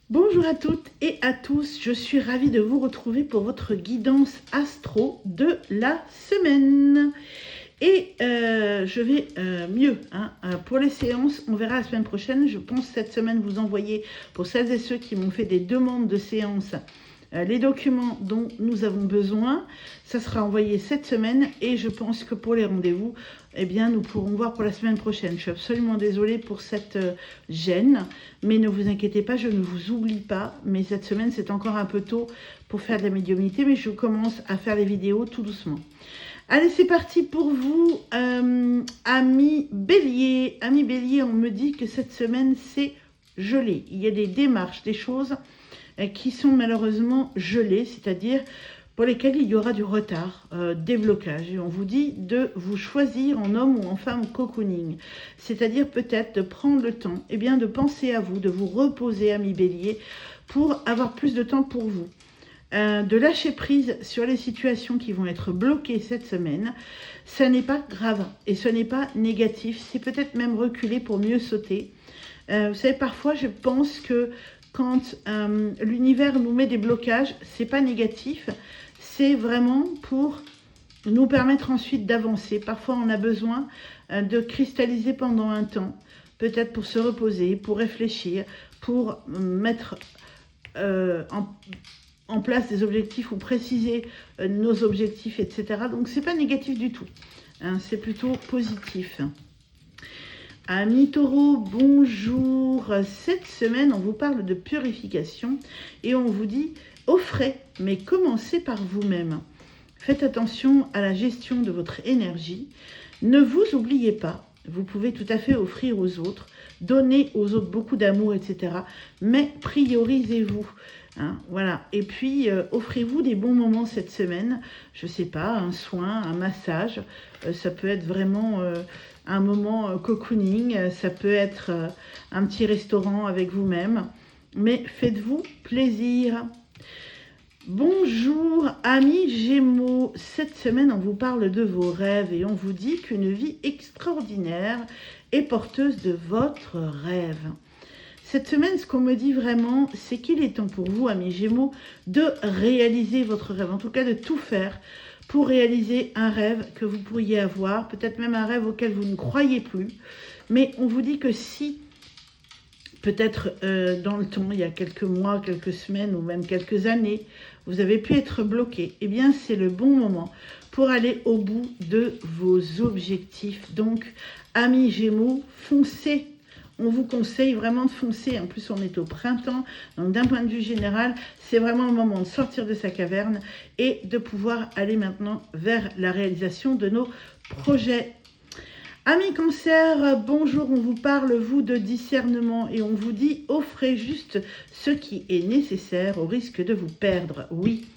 Bonjour à toutes et à tous, je suis ravie de vous retrouver pour votre guidance astro de la semaine. Et je vais mieux. Pour les séances, on verra la semaine prochaine. Je pense cette semaine vous envoyer, pour celles et ceux qui m'ont fait des demandes de séances, les documents dont nous avons besoin. Ça sera envoyé cette semaine et je pense que pour les rendez-vous, eh bien, nous pourrons voir pour la semaine prochaine. Je suis absolument désolée pour cette gêne, mais ne vous inquiétez pas, je ne vous oublie pas. Mais cette semaine, c'est encore un peu tôt pour faire de la médiumnité, mais je commence à faire les vidéos tout doucement. Allez, c'est parti pour vous, amis Bélier. Amis Bélier, on me dit que cette semaine, c'est gelé. Il y a des démarches, des choses qui sont malheureusement gelées, c'est-à-dire pour lesquelles il y aura du retard, des blocages. Et on vous dit de vous choisir en homme ou en femme cocooning, c'est-à-dire peut-être de prendre le temps, de penser à vous, de vous reposer, amis Bélier, pour avoir plus de temps pour vous. De lâcher prise sur les situations qui vont être bloquées cette semaine. Ça n'est pas grave et ce n'est pas négatif, c'est peut-être même reculer pour mieux sauter. Vous savez, parfois je pense que quand l'univers nous met des blocages, c'est pas négatif, c'est vraiment pour nous permettre ensuite d'avancer. Parfois on a besoin de cristalliser pendant un temps, peut-être pour se reposer, pour réfléchir, pour mettre en place des objectifs ou préciser nos objectifs, etc. Donc c'est pas négatif du tout, c'est plutôt positif. Amis Taureau, bonjour. Cette semaine, on vous parle de purification et on vous dit offrez, mais commencez par vous-même. Faites attention à la gestion de votre énergie. Ne vous oubliez pas, vous pouvez tout à fait offrir aux autres, donner aux autres beaucoup d'amour, etc. Mais priorisez-vous. Voilà. Et puis, offrez-vous des bons moments cette semaine. Je ne sais pas, un soin, un massage. Ça peut être vraiment un moment cocooning. Ça peut être un petit restaurant avec vous-même. Mais faites-vous plaisir. Bonjour, amis Gémeaux. Cette semaine, on vous parle de vos rêves et on vous dit qu'une vie extraordinaire est porteuse de votre rêve. Cette semaine, ce qu'on me dit vraiment, c'est qu'il est temps pour vous, amis Gémeaux, de réaliser votre rêve. En tout cas, de tout faire pour réaliser un rêve que vous pourriez avoir, peut-être même un rêve auquel vous ne croyez plus. Mais on vous dit que si, peut-être dans le temps, il y a quelques mois, quelques semaines ou même quelques années, vous avez pu être bloqué, eh bien c'est le bon moment pour aller au bout de vos objectifs. Donc, amis Gémeaux, foncez. On vous conseille vraiment de foncer. En plus, on est au printemps. Donc, d'un point de vue général, c'est vraiment le moment de sortir de sa caverne et de pouvoir aller maintenant vers la réalisation de nos projets. Amis Cancer, bonjour. On vous parle, vous, de discernement et on vous dit offrez juste ce qui est nécessaire au risque de vous perdre. Oui.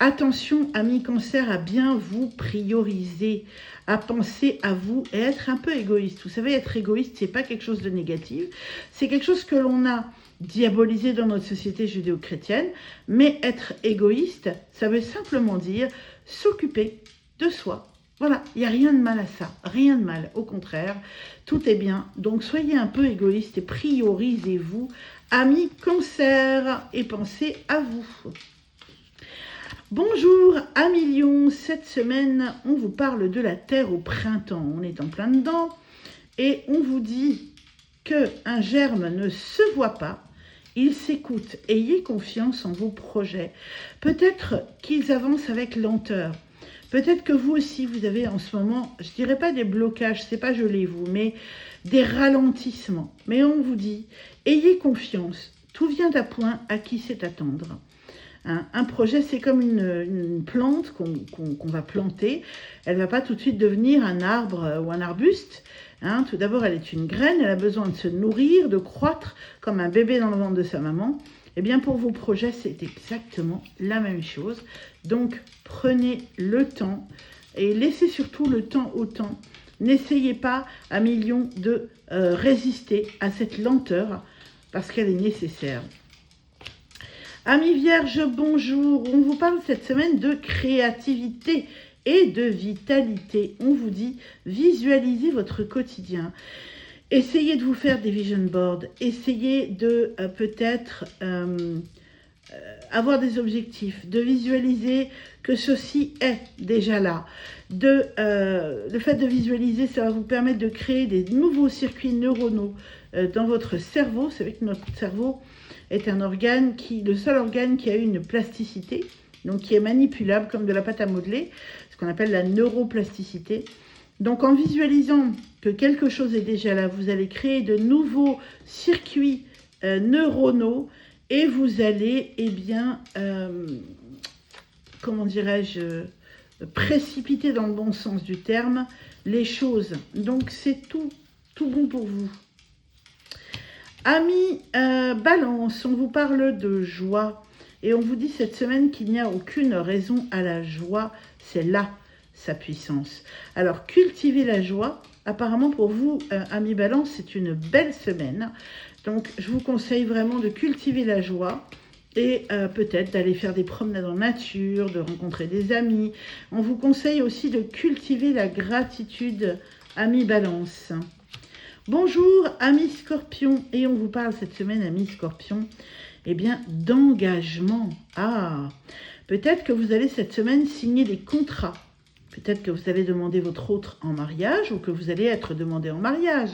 Attention, amis Cancer, à bien vous prioriser, à penser à vous et être un peu égoïste. Vous savez, être égoïste, c'est pas quelque chose de négatif. C'est quelque chose que l'on a diabolisé dans notre société judéo-chrétienne. Mais être égoïste, ça veut simplement dire s'occuper de soi. Voilà, il n'y a rien de mal à ça, rien de mal. Au contraire, tout est bien. Donc, soyez un peu égoïste et priorisez-vous, amis Cancer, et pensez à vous. Bonjour, amis Lion. Cette semaine, on vous parle de la Terre au printemps. On est en plein dedans et on vous dit qu'un germe ne se voit pas, il s'écoute. Ayez confiance en vos projets. Peut-être qu'ils avancent avec lenteur. Peut-être que vous aussi, vous avez en ce moment, je ne dirais pas des blocages, c'est pas gelé vous, mais des ralentissements. Mais on vous dit, ayez confiance. Tout vient à point à qui sait attendre. Un projet, c'est comme une plante qu'on va planter. Elle ne va pas tout de suite devenir un arbre ou un arbuste. Tout d'abord, elle est une graine. Elle a besoin de se nourrir, de croître comme un bébé dans le ventre de sa maman. Eh bien, pour vos projets, c'est exactement la même chose. Donc, prenez le temps et laissez surtout le temps au temps. N'essayez pas, amis Lions, de résister à cette lenteur parce qu'elle est nécessaire. Amis Vierges, bonjour. On vous parle cette semaine de créativité et de vitalité. On vous dit visualisez votre quotidien. Essayez de vous faire des vision boards, essayez de peut-être avoir des objectifs, de visualiser que ceci est déjà là. Le fait de visualiser, ça va vous permettre de créer des nouveaux circuits neuronaux dans votre cerveau. Vous savez que notre cerveau est le seul organe qui a une plasticité, donc qui est manipulable comme de la pâte à modeler, ce qu'on appelle la neuroplasticité. Donc en visualisant que quelque chose est déjà là, vous allez créer de nouveaux circuits neuronaux et vous allez, comment dirais-je, précipiter dans le bon sens du terme les choses. Donc c'est tout bon pour vous. Amis Balance, on vous parle de joie et on vous dit cette semaine qu'il n'y a aucune raison à la joie, c'est là sa puissance. Alors cultivez la joie, apparemment pour vous, amis Balance, c'est une belle semaine. Donc je vous conseille vraiment de cultiver la joie et peut-être d'aller faire des promenades en nature, de rencontrer des amis. On vous conseille aussi de cultiver la gratitude, amis Balance. Bonjour amis Scorpion, et on vous parle cette semaine, amis Scorpion, d'engagement. Peut-être que vous allez cette semaine signer des contrats. Peut-être que vous allez demander votre autre en mariage ou que vous allez être demandé en mariage.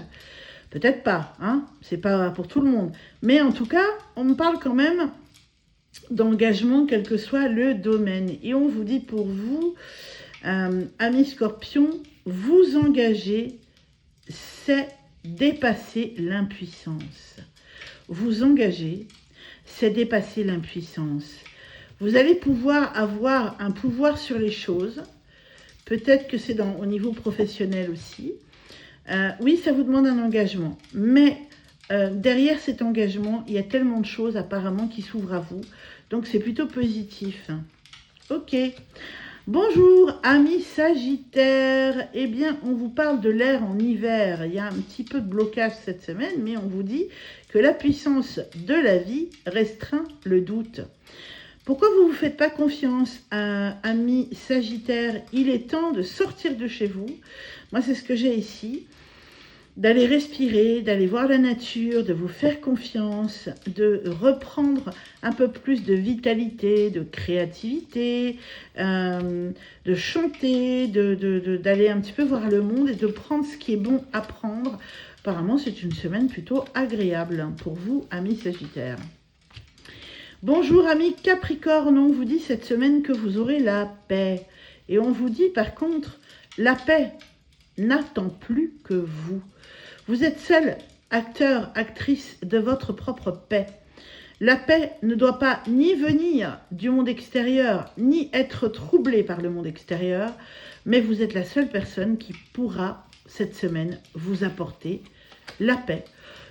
Peut-être pas, c'est pas pour tout le monde. Mais en tout cas, on me parle quand même d'engagement, quel que soit le domaine. Et on vous dit pour vous, amis Scorpion, vous engager, c'est dépasser l'impuissance. Vous engager, c'est dépasser l'impuissance. Vous allez pouvoir avoir un pouvoir sur les choses. Peut-être que c'est au niveau professionnel aussi. Oui, ça vous demande un engagement. Mais derrière cet engagement, il y a tellement de choses apparemment qui s'ouvrent à vous. Donc c'est plutôt positif. Ok. Bonjour, amis Sagittaire. On vous parle de l'air en hiver. Il y a un petit peu de blocage cette semaine, mais on vous dit que la puissance de la vie restreint le doute. Pourquoi vous ne vous faites pas confiance, amis Sagittaire? Il est temps de sortir de chez vous. Moi, c'est ce que j'ai ici. D'aller respirer, d'aller voir la nature, de vous faire confiance, de reprendre un peu plus de vitalité, de créativité, de chanter, d'aller un petit peu voir le monde et de prendre ce qui est bon à prendre. Apparemment, c'est une semaine plutôt agréable pour vous, amis Sagittaires. Bonjour, amis Capricorne. On vous dit cette semaine que vous aurez la paix. Et on vous dit, par contre, la paix n'attend plus que vous. Vous êtes seul acteur, actrice de votre propre paix. La paix ne doit pas ni venir du monde extérieur, ni être troublée par le monde extérieur, mais vous êtes la seule personne qui pourra, cette semaine, vous apporter la paix.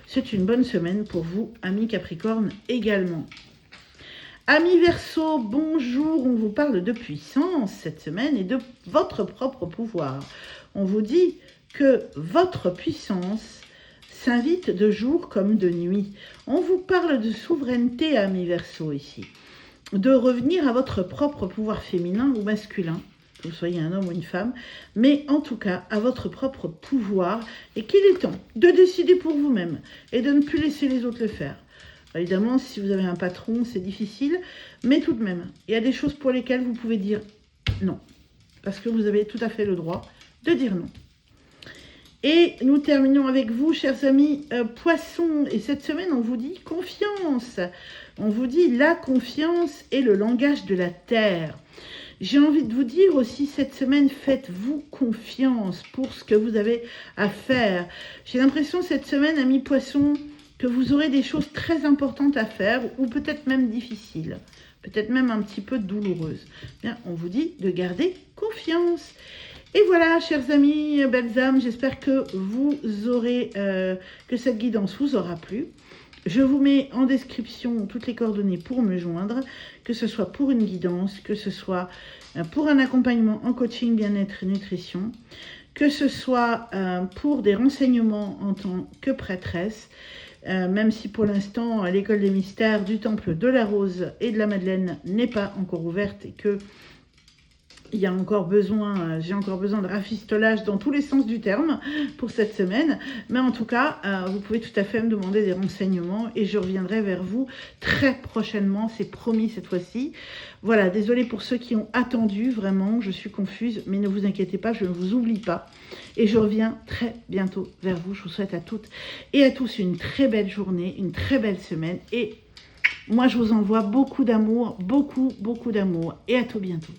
C'est une bonne semaine pour vous, amis Capricorne, également. Amis Verseau, bonjour, on vous parle de puissance cette semaine et de votre propre pouvoir. On vous dit que votre puissance s'invite de jour comme de nuit. On vous parle de souveraineté, amis Verseau, ici. De revenir à votre propre pouvoir féminin ou masculin, que vous soyez un homme ou une femme, mais en tout cas à votre propre pouvoir et qu'il est temps de décider pour vous-même et de ne plus laisser les autres le faire. Évidemment, si vous avez un patron, c'est difficile, mais tout de même, il y a des choses pour lesquelles vous pouvez dire non, parce que vous avez tout à fait le droit de dire non. Et nous terminons avec vous, chers amis Poissons. Et cette semaine, on vous dit confiance. On vous dit la confiance est le langage de la terre. J'ai envie de vous dire aussi, cette semaine, faites-vous confiance pour ce que vous avez à faire. J'ai l'impression cette semaine, amis Poissons, que vous aurez des choses très importantes à faire ou peut-être même difficiles, peut-être même un petit peu douloureuses. Bien, on vous dit de garder confiance. Et voilà, chers amis, belles âmes, j'espère que vous aurez, que cette guidance vous aura plu. Je vous mets en description toutes les coordonnées pour me joindre, que ce soit pour une guidance, que ce soit pour un accompagnement en coaching, bien-être et nutrition, que ce soit pour des renseignements en tant que prêtresse, même si pour l'instant l'école des mystères du temple de la Rose et de la Madeleine n'est pas encore ouverte et que il y a encore besoin, j'ai encore besoin de rafistolage dans tous les sens du terme pour cette semaine. Mais en tout cas, vous pouvez tout à fait me demander des renseignements et je reviendrai vers vous très prochainement, c'est promis cette fois-ci. Voilà, désolée pour ceux qui ont attendu, vraiment, je suis confuse, mais ne vous inquiétez pas, je ne vous oublie pas. Et je reviens très bientôt vers vous. Je vous souhaite à toutes et à tous une très belle journée, une très belle semaine et moi, je vous envoie beaucoup d'amour, beaucoup d'amour. Et à tout bientôt.